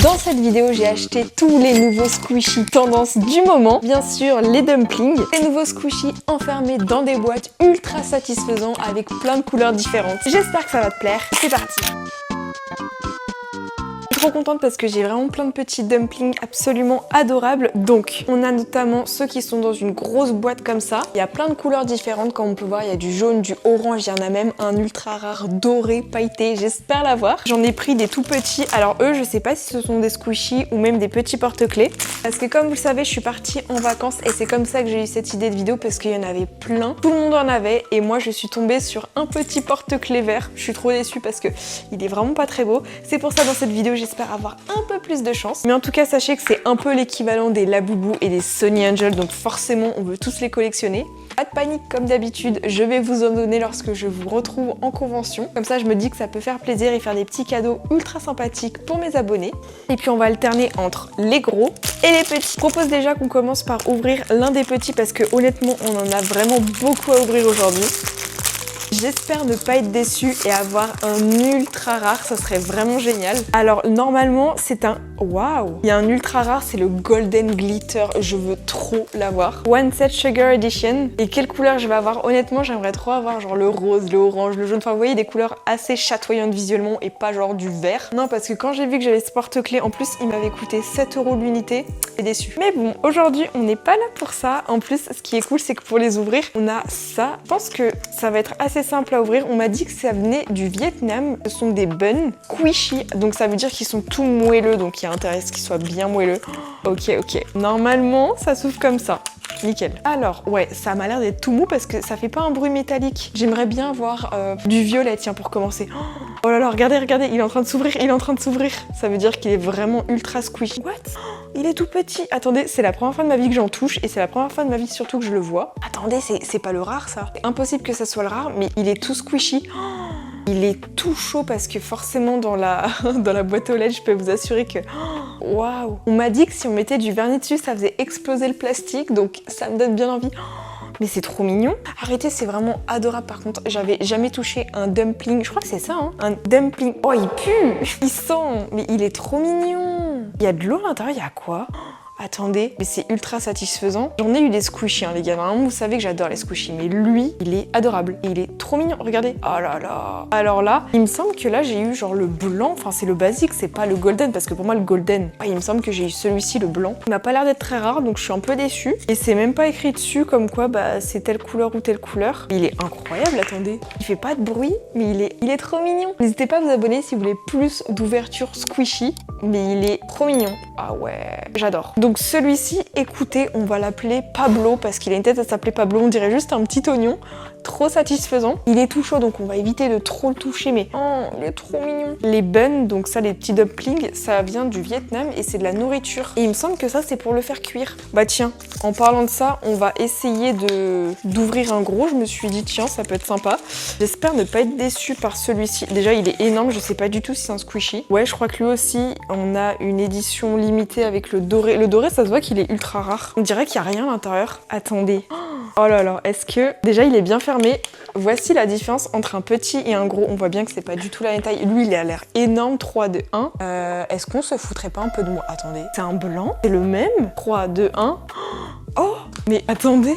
Dans cette vidéo, j'ai acheté tous les nouveaux squishies tendance du moment. Bien sûr, les dumplings. Les nouveaux squishies enfermés dans des boîtes ultra satisfaisants avec plein de couleurs différentes. J'espère que ça va te plaire. C'est parti! Trop contente parce que j'ai vraiment plein de petits dumplings absolument adorables. Donc on a notamment ceux qui sont dans une grosse boîte comme ça. Il y a plein de couleurs différentes comme on peut voir. Il y a du jaune, du orange, il y en a même un ultra rare doré pailleté. J'espère l'avoir. J'en ai pris des tout petits. Alors eux, je sais pas si ce sont des squishies ou même des petits porte-clés. Parce que comme vous le savez, je suis partie en vacances et c'est comme ça que j'ai eu cette idée de vidéo parce qu'il y en avait plein. Tout le monde en avait et moi je suis tombée sur un petit porte-clés vert. Je suis trop déçue parce que il est vraiment pas très beau. C'est pour ça dans cette vidéo, j'espère avoir un peu plus de chance. Mais en tout cas, sachez que c'est un peu l'équivalent des Labubu et des Sonny Angel, donc forcément, on veut tous les collectionner. Pas de panique, comme d'habitude, je vais vous en donner lorsque je vous retrouve en convention. Comme ça, je me dis que ça peut faire plaisir et faire des petits cadeaux ultra sympathiques pour mes abonnés. Et puis, on va alterner entre les gros et les petits. Je propose déjà qu'on commence par ouvrir l'un des petits parce que honnêtement, on en a vraiment beaucoup à ouvrir aujourd'hui. J'espère ne pas être déçue et avoir un ultra rare, ça serait vraiment génial. Alors normalement c'est un... Waouh! Il y a un ultra rare, c'est le Golden Glitter, je veux trop l'avoir. One Set Sugar Edition. Et quelle couleur je vais avoir? Honnêtement j'aimerais trop avoir genre le rose, le orange, le jaune, enfin vous voyez des couleurs assez chatoyantes visuellement et pas genre du vert. Non parce que quand j'ai vu que j'avais ce porte-clés, en plus il m'avait coûté 7 € l'unité, j'ai déçu. Mais bon, aujourd'hui on n'est pas là pour ça. En plus ce qui est cool c'est que pour les ouvrir, on a ça. Je pense que ça va être assez simple à ouvrir. On m'a dit que ça venait du Vietnam. Ce sont des buns squishy, donc ça veut dire qu'ils sont tout moelleux, donc il y a intérêt à ce qu'ils soient bien moelleux. Ok. Normalement, ça s'ouvre comme ça. Nickel. Alors, ouais, ça m'a l'air d'être tout mou parce que ça fait pas un bruit métallique. J'aimerais bien avoir du violet, tiens, pour commencer. Oh là là, regardez, il est en train de s'ouvrir, Ça veut dire qu'il est vraiment ultra squishy. What? Il est tout petit. Attendez, c'est la première fois de ma vie que j'en touche et c'est la première fois de ma vie surtout que je le vois. Attendez, c'est pas le rare ça. C'est impossible que ça soit le rare, mais il est tout squishy. Il est tout chaud parce que forcément dans la boîte aux lettres, je peux vous assurer que... Waouh! On m'a dit que si on mettait du vernis dessus, ça faisait exploser le plastique, donc ça me donne bien envie. Mais c'est trop mignon. Arrêtez, c'est vraiment adorable. Par contre, j'avais jamais touché un dumpling. Je crois que c'est ça, hein. Un dumpling. Oh, il pue! Il sent. Mais il est trop mignon. Il y a de l'eau à l'intérieur, il y a quoi? Attendez, mais c'est ultra satisfaisant. J'en ai eu des squishies, hein, les gars. Normalement, vous savez que j'adore les squishies, mais lui, il est adorable. Et il est trop mignon, regardez. Oh là là. Alors là, il me semble que là, j'ai eu genre le blanc. Enfin, c'est le basique, c'est pas le golden, parce que pour moi, le golden... Ah, il me semble que j'ai eu celui-ci, le blanc. Il m'a pas l'air d'être très rare, donc je suis un peu déçue. Et c'est même pas écrit dessus comme quoi, bah, c'est telle couleur ou telle couleur. Il est incroyable, attendez. Il fait pas de bruit, mais il est trop mignon. N'hésitez pas à vous abonner si vous voulez plus d'ouverture squishy. Mais il est trop mignon. Ah ouais, j'adore. Donc celui-ci, écoutez, on va l'appeler Pablo parce qu'il a une tête à s'appeler Pablo. On dirait juste un petit oignon. Trop satisfaisant. Il est tout chaud, donc on va éviter de trop le toucher, mais oh, il est trop mignon. Les buns, donc ça, les petits dumplings, ça vient du Vietnam et c'est de la nourriture. Et il me semble que ça, c'est pour le faire cuire. Bah tiens, en parlant de ça, on va essayer d'ouvrir un gros. Je me suis dit, tiens, ça peut être sympa. J'espère ne pas être déçue par celui-ci. Déjà, il est énorme, je sais pas du tout si c'est un squishy. Ouais, je crois que lui aussi, on a une édition limitée avec le doré. Le doré, ça se voit qu'il est ultra rare. On dirait qu'il n'y a rien à l'intérieur. Attendez. Oh là là, est-ce que... Déjà, il est bien fermé. Voici la différence entre un petit et un gros. On voit bien que c'est pas du tout la même taille. Lui, il a l'air énorme. 3, 2, 1. Est-ce qu'on se foutrait pas un peu de moi? Attendez. C'est un blanc. C'est le même. 3, 2, 1. Oh, mais attendez.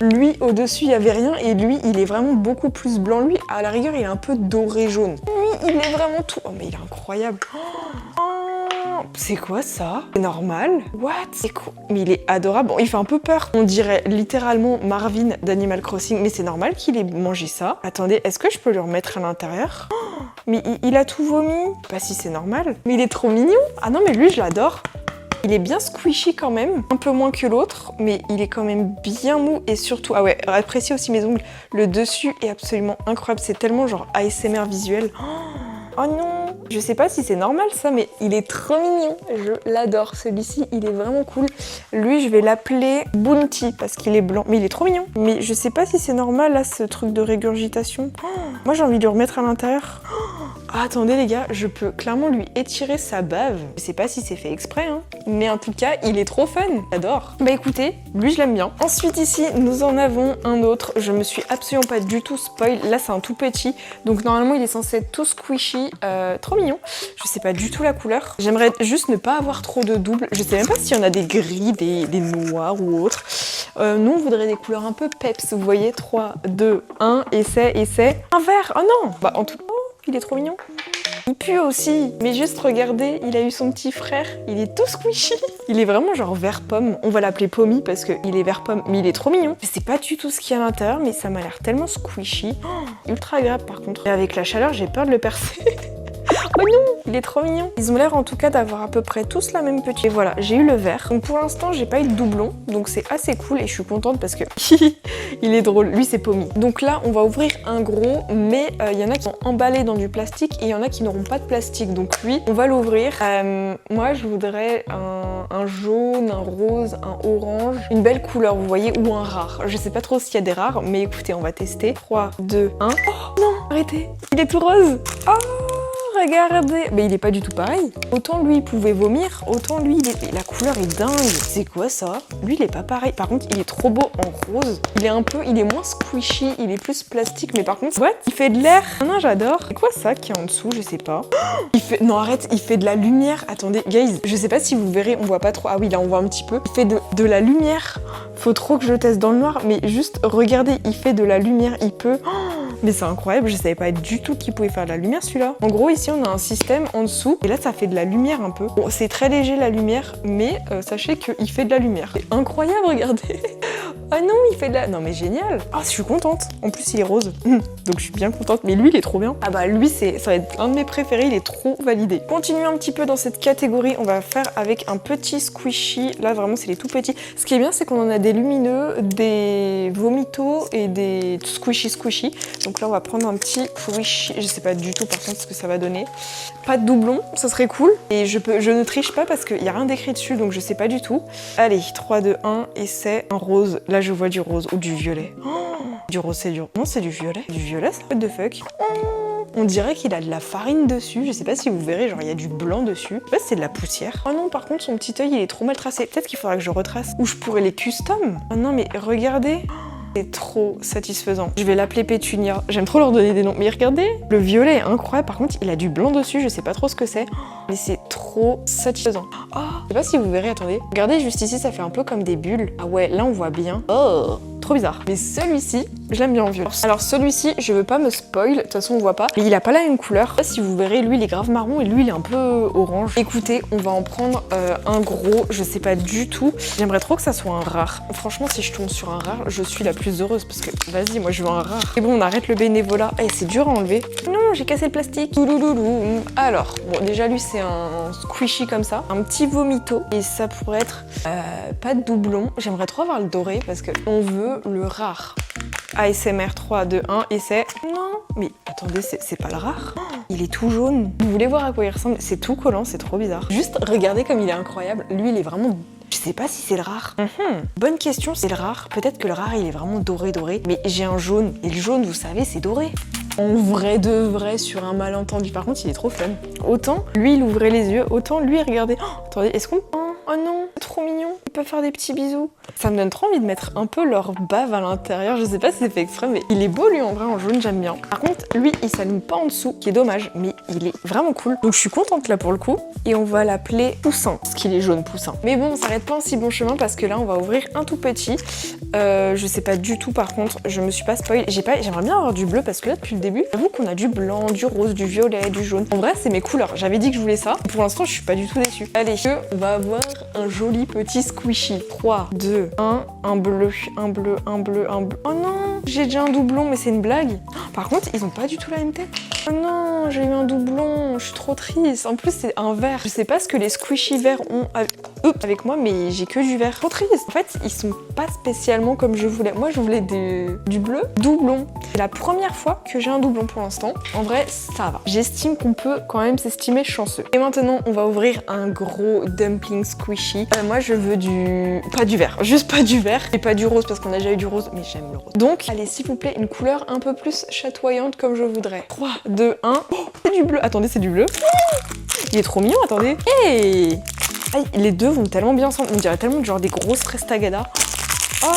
Lui, au-dessus, il n'y avait rien. Et lui, il est vraiment beaucoup plus blanc. Lui, à la rigueur, il est un peu doré jaune. Lui, il est vraiment tout... Oh, mais il est incroyable. C'est quoi ça? C'est normal? What? C'est quoi? Mais il est adorable. Bon, il fait un peu peur. On dirait littéralement Marvin d'Animal Crossing, mais c'est normal qu'il ait mangé ça. Attendez, est-ce que je peux le remettre à l'intérieur? Mais il a tout vomi. Je sais pas si c'est normal. Mais il est trop mignon. Ah non, mais lui, je l'adore. Il est bien squishy quand même, un peu moins que l'autre, mais il est quand même bien mou et surtout, ah ouais, appréciez aussi mes ongles, le dessus est absolument incroyable, c'est tellement genre ASMR visuel. Oh non, je sais pas si c'est normal ça, mais il est trop mignon, je l'adore. Celui-ci, il est vraiment cool. Lui, je vais l'appeler Bounty parce qu'il est blanc, mais il est trop mignon. Mais je sais pas si c'est normal là, ce truc de régurgitation. Moi, j'ai envie de le remettre à l'intérieur. Ah, attendez les gars, je peux clairement lui étirer sa bave. Je sais pas si c'est fait exprès, hein. Mais en tout cas, il est trop fun. J'adore. Bah écoutez, lui je l'aime bien. Ensuite ici, nous en avons un autre. Je me suis absolument pas du tout spoil. Là c'est un tout petit. Donc normalement il est censé être tout squishy. Trop mignon. Je sais pas du tout la couleur. J'aimerais juste ne pas avoir trop de doubles. Je sais même pas s'il y en a des gris, des noirs ou autres. Nous on voudrait des couleurs un peu peps. Vous voyez, 3, 2, 1, essai, un vert. Oh non. Bah en tout cas, il est trop mignon. Il pue aussi, mais juste regardez, il a eu son petit frère, il est tout squishy. Il est vraiment genre vert pomme, on va l'appeler Pommy parce qu'il est vert pomme, mais il est trop mignon. Je sais pas du tout ce qu'il y a à l'intérieur, mais ça m'a l'air tellement squishy. Oh, ultra agréable par contre. Et avec la chaleur, j'ai peur de le percer. Oh non, il est trop mignon. Ils ont l'air en tout cas d'avoir à peu près tous la même petite. Et voilà, j'ai eu le vert. Donc pour l'instant, j'ai pas eu de doublon, donc c'est assez cool et je suis contente parce que il est drôle. Lui, c'est Pommy. Donc là, on va ouvrir un gros, mais il y en a qui sont emballés dans du plastique et il y en a qui n'auront pas de plastique. Donc lui, on va l'ouvrir. Moi, je voudrais un jaune, un rose, un orange, une belle couleur, vous voyez, ou un rare. Je sais pas trop s'il y a des rares, mais écoutez, on va tester. 3, 2, 1. Oh non, arrêtez, il est tout rose. Oh, regardez. Mais il est pas du tout pareil. Autant lui il pouvait vomir, autant lui la couleur est dingue. C'est quoi ça? Lui il est pas pareil. Par contre il est trop beau en rose. Il est moins squishy, il est plus plastique. Mais par contre, what? Il fait de l'air. Ah non, j'adore. C'est quoi ça qui est en dessous? Je sais pas. Non arrête, il fait de la lumière. Attendez, guys, je sais pas si vous verrez, on voit pas trop. Ah oui, là on voit un petit peu. Il fait de la lumière. Faut trop que je le teste dans le noir, mais juste regardez, il fait de la lumière, il peut. Mais c'est incroyable, je savais pas du tout qu'il pouvait faire de la lumière celui-là. En gros ici on a un système en dessous et là ça fait de la lumière un peu. Bon, c'est très léger la lumière, mais sachez qu'il fait de la lumière. C'est incroyable, regardez. Ah non, il fait de la... Non mais génial. Ah, je suis contente. En plus il est rose, donc je suis bien contente. Mais lui il est trop bien. Ah bah lui ça va être un de mes préférés, il est trop validé. Continuons un petit peu dans cette catégorie, on va faire avec un petit squishy. Là vraiment c'est les tout petits. Ce qui est bien c'est qu'on en a des lumineux, des vomitos et des squishy. Donc là on va prendre un petit squishy. Je sais pas du tout par contre ce que ça va donner. Pas de doublon, ça serait cool. Et je ne triche pas parce qu'il n'y a rien d'écrit dessus, donc je sais pas du tout. Allez, 3, 2, 1, et c'est un rose. Là je vois du rose ou du violet. Oh, du rose c'est du... Non, c'est du violet. Du violet, ça? What the fuck? On dirait qu'il a de la farine dessus. Je sais pas si vous verrez, genre il y a du blanc dessus. Je sais pas si c'est de la poussière. Oh non, par contre son petit œil il est trop mal tracé. Peut-être qu'il faudra que je retrace. Ou je pourrais les custom. Oh non mais regardez. C'est trop satisfaisant. Je vais l'appeler Pétunia. J'aime trop leur donner des noms. Mais regardez, le violet est incroyable. Par contre, il a du blanc dessus. Je sais pas trop ce que c'est. Mais c'est trop satisfaisant. Oh, je sais pas si vous verrez, attendez. Regardez, juste ici, ça fait un peu comme des bulles. Ah ouais, là, on voit bien. Oh, trop bizarre. Mais celui-ci, je l'aime bien en violet. Alors celui-ci, je veux pas me spoil. De toute façon, on voit pas. Mais il a pas la même couleur. Je sais pas si vous verrez, lui, il est grave marron et lui, il est un peu orange. Écoutez, on va en prendre un gros. Je sais pas du tout. J'aimerais trop que ça soit un rare. Franchement, si je tombe sur un rare, je suis la plus heureuse parce que vas-y, moi je veux un rare. Et bon, on arrête le bénévolat. Eh, c'est dur à enlever. Non, j'ai cassé le plastique. Alors, bon, déjà lui c'est un squishy comme ça, un petit vomito et ça pourrait être pas de doublon. J'aimerais trop avoir le doré parce que on veut le rare. ASMR 3, 2, 1 et c'est... Non, mais attendez, c'est pas le rare. Il est tout jaune. Vous voulez voir à quoi il ressemble? C'est tout collant, c'est trop bizarre. Juste regardez comme il est incroyable. Lui, il est vraiment... Je sais pas si c'est le rare. Bonne question, c'est le rare. Peut-être que le rare, il est vraiment doré. Mais j'ai un jaune. Et le jaune, vous savez, c'est doré. En vrai de vrai, sur un malentendu. Par contre, il est trop fun. Autant, lui, il ouvrait les yeux. Autant, lui, regardez. Oh, attendez, est-ce qu'on... Oh non, c'est trop mignon. Ils peuvent faire des petits bisous. Ça me donne trop envie de mettre un peu leur bave à l'intérieur. Je sais pas si c'est fait exprès, mais il est beau, lui, en vrai, en jaune, j'aime bien. Par contre, lui, il s'allume pas en dessous, qui est dommage, mais il est vraiment cool. Donc, je suis contente, là, pour le coup. Et on va l'appeler Poussin, parce qu'il est jaune, Poussin. Mais bon, on s'arrête pas en si bon chemin, parce que là, on va ouvrir un tout petit. Je sais pas du tout, par contre, je me suis pas spoil. J'aimerais bien avoir du bleu, parce que là, depuis le début, j'avoue qu'on a du blanc, du rose, du violet, du jaune. En vrai, c'est mes couleurs. J'avais dit que je voulais ça. Pour l'instant, je suis pas du tout déçue. Allez, on va avoir un joli petit squishy. 3, 2, 1, un bleu. Oh non, j'ai déjà un doublon, mais c'est une blague. Par contre, ils ont pas du tout la même tête. Oh non, j'ai eu un doublon, je suis trop triste. En plus, c'est un vert. Je sais pas ce que les squishy verts ont. avec moi, mais j'ai que du vert. Trop triste. En fait, ils sont pas spécialement comme je voulais. Moi, je voulais du bleu doublon. C'est la première fois que j'ai un doublon pour l'instant. En vrai, ça va. J'estime qu'on peut quand même s'estimer chanceux. Et maintenant, on va ouvrir un gros dumpling squishy. Moi, je veux pas du vert. Juste pas du vert. Et pas du rose parce qu'on a déjà eu du rose, mais j'aime le rose. Donc, allez, s'il vous plaît, une couleur un peu plus chatoyante comme je voudrais. 3, 2, 1. Oh, c'est du bleu. Attendez, c'est du bleu. Il est trop mignon, attendez. Hey! Ah, les deux vont tellement bien ensemble. On dirait tellement genre des grosses restagadas. Oh!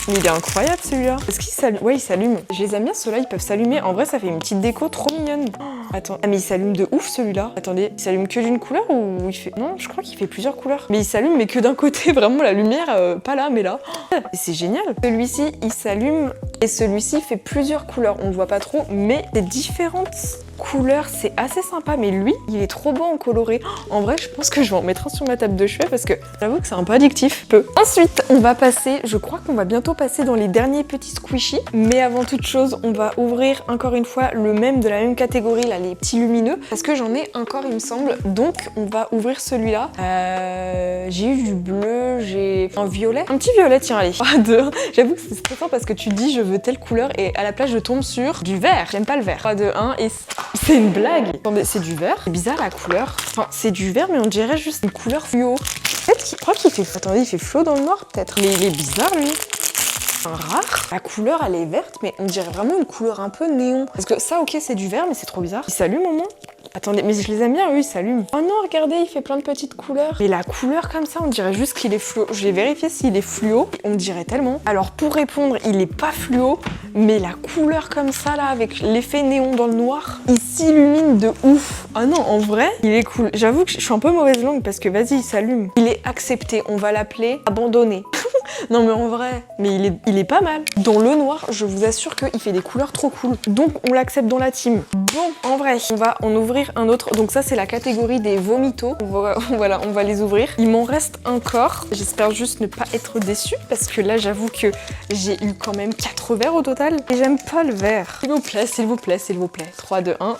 Mais il est incroyable celui-là. Est-ce qu'il s'allume? Ouais, il s'allume. Je les aime bien, ceux-là, ils peuvent s'allumer. En vrai, ça fait une petite déco trop mignonne. Oh, attends. Ah, mais il s'allume de ouf celui-là. Attendez, il s'allume que d'une couleur ou il fait... Non, je crois qu'il fait plusieurs couleurs. Mais il s'allume, mais que d'un côté. Vraiment, la lumière, pas là, mais là. Oh, c'est génial. Celui-ci, il s'allume et celui-ci fait plusieurs couleurs. On le voit pas trop, mais c'est différentes couleurs, c'est assez sympa, mais lui, il est trop beau en coloré. En vrai, je pense que je vais en mettre un sur ma table de chevet parce que j'avoue que c'est un peu addictif. Ensuite, on va passer, je crois qu'on va bientôt passer dans les derniers petits squishies, mais avant toute chose, on va ouvrir encore une fois le même de la même catégorie, là, les petits lumineux, parce que j'en ai encore, il me semble. Donc, on va ouvrir celui-là. J'ai eu du bleu, j'ai un violet. Un petit violet, tiens, allez. 3, 2, 1. J'avoue que c'est stressant parce que tu dis je veux telle couleur et à la place, je tombe sur du vert. J'aime pas le vert. 3, 2, 1 et... C'est une blague. Attendez, c'est du vert. C'est bizarre la couleur. Enfin, c'est du vert, mais on dirait juste une couleur fluo. Peut-être qu'il... Je crois qu'il fait... Attendez, il fait fluo dans le noir, peut-être. Mais il est bizarre, lui. C'est rare. La couleur, elle est verte, mais on dirait vraiment une couleur un peu néon. Parce que ça, ok, c'est du vert, mais c'est trop bizarre. Il s'allume au moins. Attendez, mais je les aime bien, eux, ils s'allument. Oh non, regardez, il fait plein de petites couleurs. Mais la couleur comme ça, on dirait juste qu'il est fluo. Je vais vérifier s'il est fluo. On dirait tellement. Alors, pour répondre, il est pas fluo, mais la couleur comme ça, là, avec l'effet néon dans le noir, il s'illumine de ouf. Ah non, en vrai, il est cool. J'avoue que je suis un peu mauvaise langue parce que, vas-y, il s'allume. Il est accepté. On va l'appeler abandonné. Non mais en vrai, mais il est pas mal. Dans le noir, je vous assure qu'il fait des couleurs trop cool. Donc on l'accepte dans la team. Bon, en vrai, on va en ouvrir un autre. Donc ça, c'est la catégorie des vomitos. Voilà, on va les ouvrir. Il m'en reste encore. J'espère juste ne pas être déçue parce que là, j'avoue que j'ai eu quand même 4 verres au total. Et j'aime pas le vert. S'il vous plaît, s'il vous plaît, s'il vous plaît. 3, 2, 1.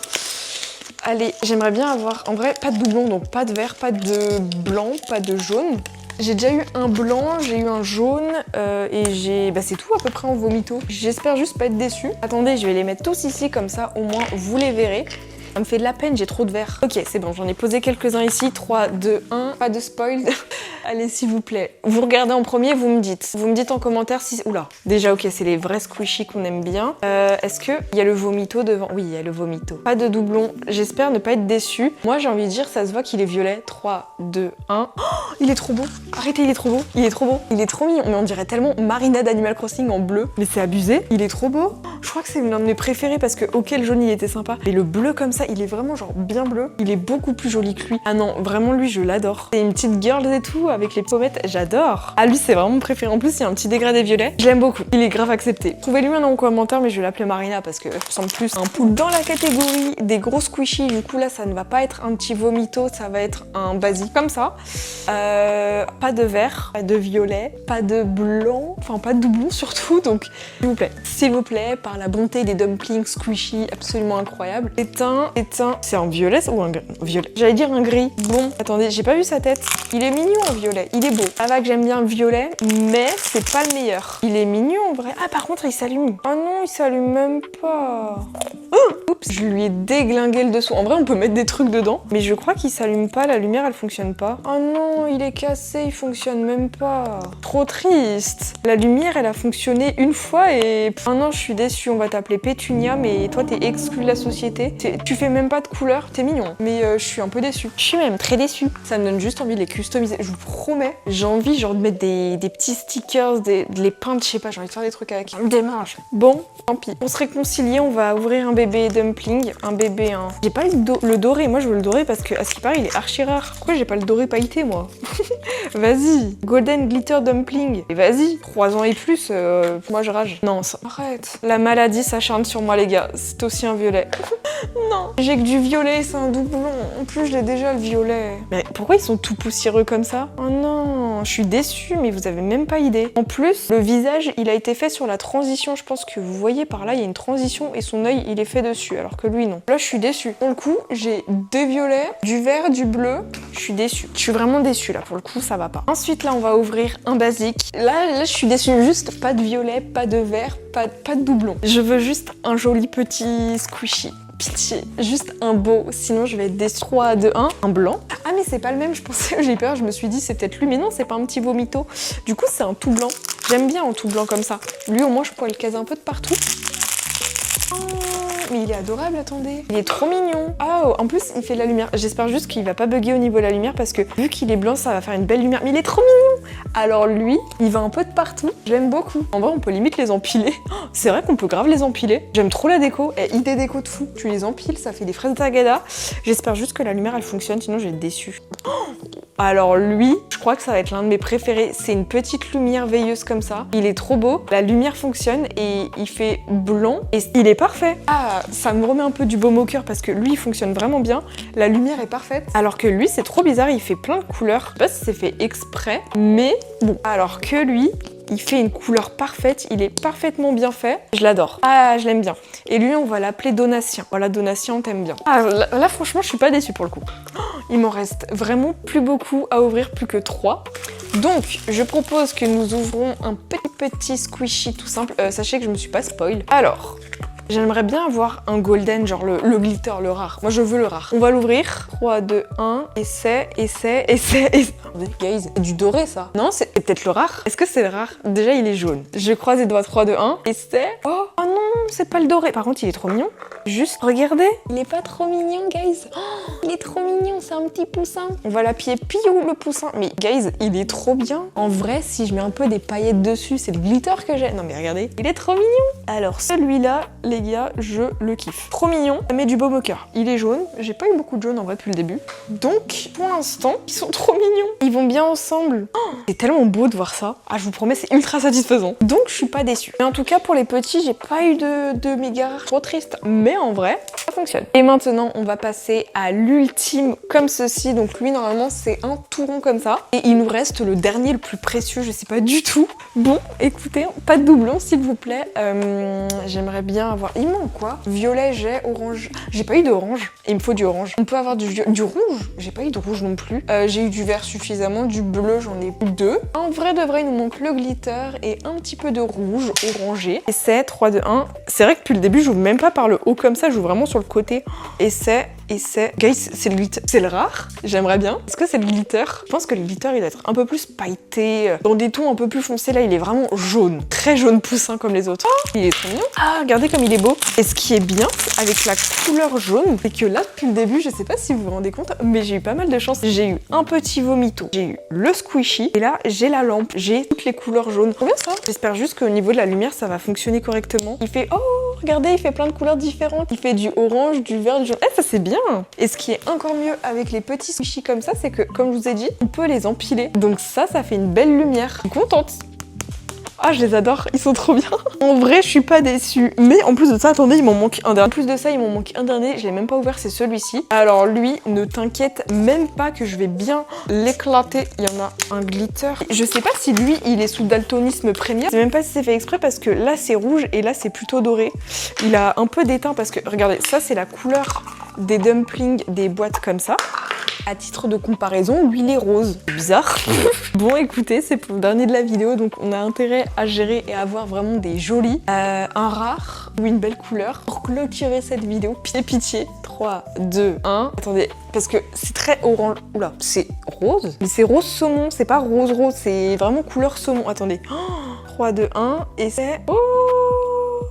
Allez, j'aimerais bien avoir, en vrai, pas de doublon, donc pas de vert, pas de blanc, pas de jaune. J'ai déjà eu un blanc, j'ai eu un jaune et j'ai... Bah c'est tout à peu près en vomito. J'espère juste pas être déçue. Attendez, je vais les mettre tous ici comme ça, au moins vous les verrez. Ça me fait de la peine, j'ai trop de verre. Ok, c'est bon, j'en ai posé quelques-uns ici. 3, 2, 1, pas de spoil. Allez, s'il vous plaît. Vous regardez en premier, vous me dites. Vous me dites en commentaire si... Oula, déjà, ok, c'est les vrais squishies qu'on aime bien. Est-ce qu'il y a le vomito devant? Oui, il y a le vomito. Pas de doublon. J'espère ne pas être déçue. Moi, j'ai envie de dire, ça se voit qu'il est violet. 3, 2, 1. Oh, il est trop beau. Arrêtez, il est trop beau. Il est trop beau. Il est trop mignon. Mais on dirait tellement Marina d'Animal Crossing en bleu. Mais c'est abusé. Il est trop beau. Je crois que c'est l'un de mes préférés parce que, ok, le jaune, il était sympa. Et le bleu comme ça, il est vraiment genre bien bleu. Il est beaucoup plus joli que lui. Ah non, vraiment, lui, je l'adore. C'est une petite girl et tout avec les pommettes. J'adore. Ah, lui, c'est vraiment mon préféré. En plus, il y a un petit dégradé violet. Je l'aime beaucoup. Il est grave accepté. Trouvez-lui un nom en commentaire, mais je vais l'appeler Marina parce que je ressemble plus à un poule. Dans la catégorie des gros squishies, du coup, là, ça ne va pas être un petit vomito, ça va être un basique comme ça. Pas de vert, pas de violet, pas de blanc, enfin, pas de doublon surtout. Donc, s'il vous plaît, par la bonté des dumplings squishy absolument incroyables. C'est un violet ou un gris? Violet. J'allais dire un gris. Bon, attendez, j'ai pas vu sa tête. Il est mignon en violet, il est beau. Ça va que j'aime bien le violet, mais c'est pas le meilleur. Il est mignon en vrai. Ah, par contre, il s'allume. Oh non, il s'allume même pas. Oh, oups, je lui ai déglingué le dessous. En vrai, on peut mettre des trucs dedans, mais je crois qu'il s'allume pas. La lumière, elle fonctionne pas. Oh non, il est cassé, il fonctionne même pas. Trop triste. La lumière, elle a fonctionné une fois et... Oh non, je suis déçue. On va t'appeler Pétunia, mais toi, t'es exclu de la société. Tu fais même pas de couleur. T'es mignon, mais je suis un peu déçue. Je suis même très déçue. Ça me donne juste envie de les customiser. Je vous promets, j'ai envie genre de mettre des petits stickers, de les peindre, je sais pas, j'ai envie de faire des trucs avec. Des manches. Bon, tant pis. Pour se réconcilier, on va ouvrir un bébé dumpling. Un bébé, hein. J'ai pas le doré. Moi, je veux le doré parce que, à ce qui paraît, il est archi rare. Pourquoi j'ai pas le doré pailleté, moi? Vas-y. Golden glitter dumpling. Et vas-y. 3 ans et plus, moi, je rage. Non, ça... Arrête. La maladie s'acharne sur moi, les gars. C'est aussi un violet. Non. J'ai que du violet, c'est un doublon. En plus, j'ai déjà le violet. Mais pourquoi ils sont tout poussiéreux comme ça? Oh non, je suis déçue, mais vous avez même pas idée. En plus, le visage, il a été fait sur la transition. Je pense que vous voyez par là, il y a une transition et son œil, il est fait dessus, alors que lui, non. Là, je suis déçue. Pour le coup, j'ai 2 violets, du vert, du bleu. Je suis déçue. Je suis vraiment déçue là, pour le coup, ça va pas. Ensuite, là, on va ouvrir un basique. Là, je suis déçue. Juste pas de violet, pas de vert, pas de doublon. Je veux juste un joli petit squishy. Pitié, juste un beau, sinon je vais être déçue. 3, 2, 1, un blanc. Ah mais c'est pas le même, je pensais, j'ai peur, je me suis dit c'est peut-être lui, mais non, c'est pas un petit vomito. Du coup c'est un tout blanc. J'aime bien un tout blanc comme ça. Lui au moins je pourrais le caser un peu de partout. Oh, mais il est adorable, attendez. Il est trop mignon. Oh, en plus il fait de la lumière. J'espère juste qu'il va pas bugger au niveau de la lumière parce que vu qu'il est blanc, ça va faire une belle lumière. Mais il est trop mignon. Alors lui, il va un peu de partout. J'aime beaucoup. En vrai, on peut limite les empiler. Oh, c'est vrai qu'on peut grave les empiler. J'aime trop la déco. Et idée déco de fou. Tu les empiles, ça fait des fraises tagada. J'espère juste que la lumière elle fonctionne, sinon je vais être déçue. Oh, alors lui, je crois que ça va être l'un de mes préférés. C'est une petite lumière veilleuse comme ça. Il est trop beau. La lumière fonctionne et il fait blanc et il est parfait. Ah, ça me remet un peu du baume au cœur parce que lui, il fonctionne vraiment bien. La lumière est parfaite. Alors que lui, c'est trop bizarre. Il fait plein de couleurs. Je sais pas si c'est fait exprès, mais bon. Alors que lui, il fait une couleur parfaite, il est parfaitement bien fait. Je l'adore. Ah, je l'aime bien. Et lui, on va l'appeler Donatien. Voilà, Donatien, on t'aime bien. Ah, là, franchement, je suis pas déçue pour le coup. Oh, il m'en reste vraiment plus beaucoup à ouvrir, plus que 3. Donc, je propose que nous ouvrons un petit squishy tout simple. Sachez que je me suis pas spoil. Alors, j'aimerais bien avoir un golden, genre le glitter, le rare. Moi, je veux le rare. On va l'ouvrir. 3, 2, 1. Essai. Guys, c'est du doré, ça. Non, c'est peut-être le rare. Est-ce que c'est le rare? Déjà, il est jaune. Je croise les doigts. 3, 2, 1. Essai. Oh non, c'est pas le doré. Par contre, il est trop mignon. Juste, regardez. Il est pas trop mignon, guys. Oh, il est trop mignon, c'est un petit poussin. On va l'appuyer piou, le poussin. Mais, guys, il est trop bien. En vrai, si je mets un peu des paillettes dessus, c'est le glitter que j'ai. Non, mais regardez, il est trop mignon. Alors, celui-là, les gars, je le kiffe. Trop mignon, ça met du baume au cœur. Il est jaune, j'ai pas eu beaucoup de jaune en vrai depuis le début. Donc, pour l'instant, ils sont trop mignons. Ils vont bien ensemble. Oh, c'est tellement beau de voir ça. Ah, je vous promets, c'est ultra satisfaisant. Donc, je suis pas déçue. Mais en tout cas, pour les petits, j'ai pas eu de méga rare. Trop triste. Mais en vrai, ça fonctionne. Et maintenant, on va passer à l'ultime comme ceci. Donc, lui, normalement, c'est un tout rond comme ça. Et il nous reste le dernier, le plus précieux, je sais pas du tout. Bon, écoutez, pas de doublon, s'il vous plaît. J'aimerais bien avoir... Il manque quoi? Violet, j'ai orange. J'ai pas eu d'orange. Il me faut du orange. On peut avoir du rouge. J'ai pas eu de rouge non plus. J'ai eu du vert suffisamment. Du bleu, j'en ai 2. En vrai de vrai, il nous manque le glitter et un petit peu de rouge orangé. Et c'est 3, 2, 1. C'est vrai que depuis le début, j'ouvre même pas par le haut comme ça. J'ouvre vraiment sur le côté. Et c'est... Guys, c'est le glitter. C'est le rare. J'aimerais bien. Est-ce que c'est le glitter? Je pense que le glitter, il doit être un peu plus pailleté. Dans des tons un peu plus foncés. Là, il est vraiment jaune. Très jaune poussin comme les autres. Oh, il est trop mignon. Ah, regardez comme il est beau. Et ce qui est bien avec la couleur jaune, c'est que là, depuis le début, je sais pas si vous vous rendez compte, mais j'ai eu pas mal de chance. J'ai eu un petit vomito. J'ai eu le squishy. Et là, j'ai la lampe. J'ai toutes les couleurs jaunes. Trop bien ça. J'espère juste qu'au niveau de la lumière, ça va fonctionner correctement. Il fait... Oh, regardez, il fait plein de couleurs différentes. Il fait du orange, du vert, du jaune. Eh, ça c'est bien. Et ce qui est encore mieux avec les petits squishy comme ça, c'est que, comme je vous ai dit, on peut les empiler. Donc ça fait une belle lumière. Je suis contente. Ah, je les adore, ils sont trop bien. En vrai, je suis pas déçue. Mais en plus de ça, attendez, il m'en manque un dernier. En plus de ça, il m'en manque un dernier. Je l'ai même pas ouvert, c'est celui-ci. Alors lui, ne t'inquiète même pas que je vais bien l'éclater. Il y en a un glitter. Je sais pas si lui, il est sous daltonisme premier. Je sais même pas si c'est fait exprès parce que là, c'est rouge et là, c'est plutôt doré. Il a un peu d'éteint parce que, regardez, ça, c'est la couleur des dumplings des boîtes comme ça. À titre de comparaison, lui il est rose. Bizarre. Bon écoutez, c'est pour le dernier de la vidéo, donc on a intérêt à gérer et à avoir vraiment des jolis. Un rare ou une belle couleur. Pour clôturer cette vidéo, pitié. 3, 2, 1. Attendez, parce que c'est très orange. Oula, c'est rose. Mais c'est rose saumon, c'est pas rose, c'est vraiment couleur saumon. Attendez. 3, 2, 1. Et c'est... Oh!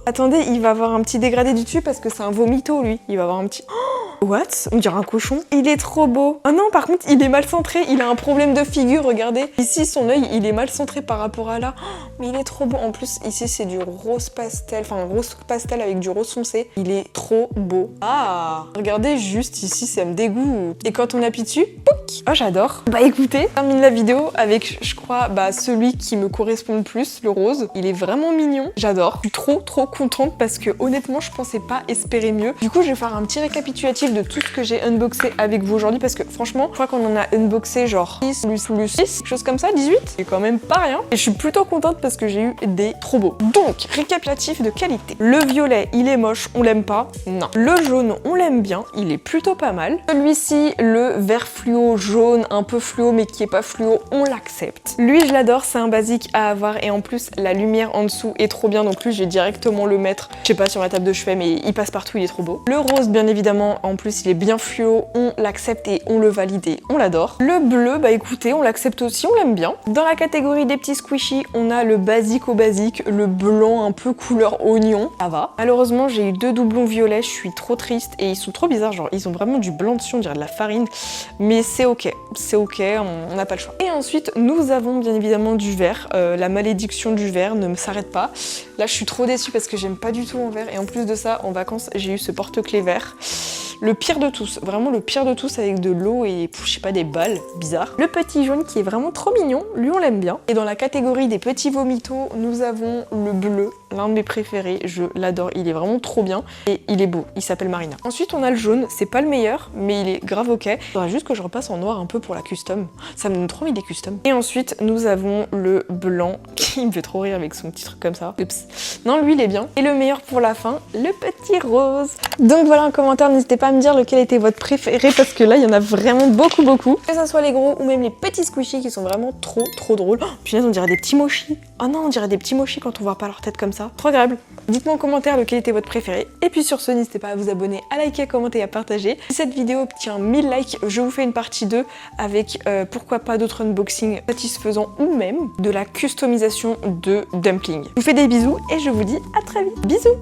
Attendez, il va avoir un petit dégradé du dessus parce que c'est un vomito lui. Il va avoir un petit... What? On dirait un cochon. Il est trop beau. Oh non, par contre, il est mal centré. Il a un problème de figure, regardez. Ici, son œil, il est mal centré par rapport à là. Oh, mais il est trop beau. En plus, ici, c'est du rose pastel. Enfin, rose pastel avec du rose foncé. Il est trop beau. Ah! Regardez juste ici, ça me dégoûte. Et quand on appuie dessus, pouc! Oh, j'adore. Bah écoutez, je termine la vidéo avec, je crois, celui qui me correspond le plus, le rose. Il est vraiment mignon. J'adore. Je suis trop contente parce que honnêtement, je pensais pas espérer mieux. Du coup, je vais faire un petit récapitulatif récapitulatif de tout ce que j'ai unboxé avec vous aujourd'hui parce que franchement, je crois qu'on en a unboxé genre 10 plus 6, chose comme ça, 18. C'est quand même pas rien. Et je suis plutôt contente parce que j'ai eu des trop beaux. Donc, récapitulatif de qualité. Le violet, il est moche, on l'aime pas. Non. Le jaune, on l'aime bien, il est plutôt pas mal. Celui-ci, le vert fluo jaune, un peu fluo mais qui est pas fluo, on l'accepte. Lui, je l'adore, c'est un basique à avoir et en plus, la lumière en dessous est trop bien. Donc lui, je vais directement le mettre, je sais pas, sur la table de chevet, mais il passe partout, il est trop beau. Le rose, bien évidemment, en plus, il est bien fluo, on l'accepte et on le valide et on l'adore. Le bleu, bah écoutez, on l'accepte aussi, on l'aime bien. Dans la catégorie des petits squishy, on a le basique au basique, le blanc un peu couleur oignon, ça va. Malheureusement, j'ai eu 2 doublons violets, je suis trop triste et ils sont trop bizarres, genre ils ont vraiment du blanc dessus, on dirait de la farine, mais c'est ok, on n'a pas le choix. Et ensuite, nous avons bien évidemment du vert, la malédiction du vert ne me s'arrête pas. Là, je suis trop déçue parce que j'aime pas du tout en vert et en plus de ça, en vacances, j'ai eu ce porte-clés vert. Le pire de tous, vraiment le pire de tous avec de l'eau et je sais pas, des balles bizarres. Le petit jaune qui est vraiment trop mignon, lui on l'aime bien. Et dans la catégorie des petits vomitos, nous avons le bleu, l'un de mes préférés, je l'adore, il est vraiment trop bien et il est beau, il s'appelle Marina. Ensuite on a le jaune, c'est pas le meilleur mais il est grave ok. Il faudra juste que je repasse en noir un peu pour la custom, ça me donne trop envie des customs. Et ensuite nous avons le blanc qui me fait trop rire avec son petit truc comme ça. Oups. Non, lui il est bien. Et le meilleur pour la fin, le petit rose. Donc voilà, en commentaire, n'hésitez pas à me dire lequel était votre préféré parce que là il y en a vraiment beaucoup. Que ça soit les gros ou même les petits squishy qui sont vraiment trop drôles. Oh, punaise, on dirait des petits mochis. Oh non, on dirait des petits mochis quand on voit pas leur tête comme ça. Trop agréable. Dites-moi en commentaire lequel était votre préféré. Et puis sur ce, n'hésitez pas à vous abonner, à liker, à commenter et à partager. Si cette vidéo obtient 1000 likes, je vous fais une partie 2 avec pourquoi pas d'autres unboxings satisfaisants ou même de la customisation de dumplings. Je vous fais des bisous et je vous dis à très vite. Bisous!